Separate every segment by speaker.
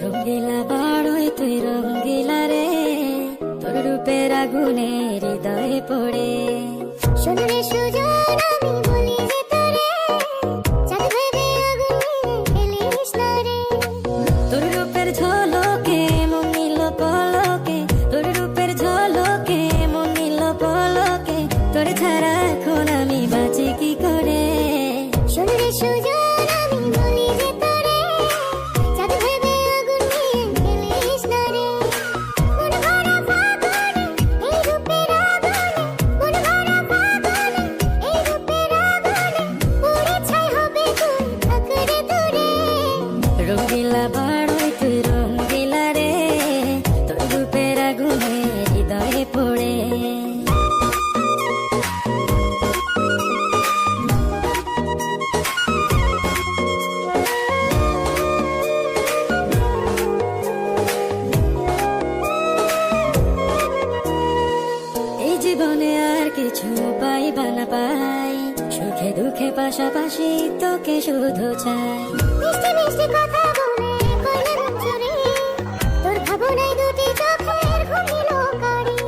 Speaker 1: রঙ্গিলা বাড়ই তুই রঙ্গিলা রে, তোর রূপের আগুনে হৃদয়ে পড়ে।
Speaker 2: শোনরে সুজন আমি বলি যে তোরে, চাঁদ ভেবে আগুন নিয়ে ফেলিস না রে।
Speaker 1: তোর রূপের ঝলকে মন নিল পলকে, তোর রূপের ঝলকে মন নিল পলকে, তোর ছাড়া এখন আমি বাঁচি কি করে।
Speaker 2: শোনরে সুজন আমি বলি যে তোরে, চাঁদ ভেবে আগুন নিয়ে ফেলিস না রে। মন ভরা ফাগুনে এই রূপের আগুনে, মন ভরা ফাগুনে এই রূপের আগুনে, পুড়ে ছাই হবে তুই থাকরে দূরে।
Speaker 1: রঙ্গিলা বাড়ই তুই রঙ্গিলা রে, তোর রূপের আগুনে হৃদয়ে পড়ে। এই জীবনে আর কিছু পাইবা না পাই, সুখে দুঃখে পাশাপাশি তোকে শুধু চাই।
Speaker 2: মিষ্টি মিষ্টি কথা বলে করলে মন চুরি, তোর ভাবনায় দুটি চোখের ঘুম দিল কারি।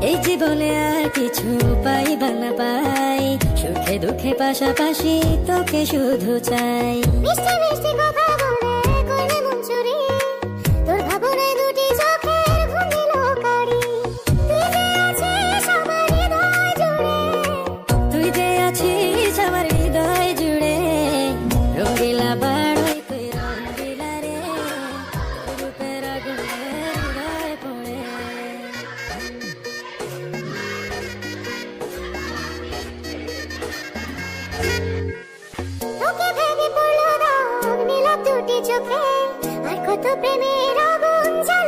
Speaker 1: এই জীবনে আর কিছু পাইবা না পাই, সুখে দুঃখে পাশাপাশি তোকে শুধু চাই।
Speaker 2: মিষ্টি মিষ্টি কথা বলে করলে মন চুরি, তোর ভাবনায় দুটি চোখের ঘুম দিল কারি। তুই যে আছিস আমার হৃদয় জুড়ে,
Speaker 1: তুই যে আছিস আমার হৃদয় জুড়ে। রঙ্গিলা বাড়ই তুই রঙ্গিলা রে, তোর রূপের আগুনে হৃদয়ে পড়ে।
Speaker 2: তোকে ভেবে পড়লো দাগ নীল দুটি চোখে, আর কত প্রেমের আগুন জ্বালা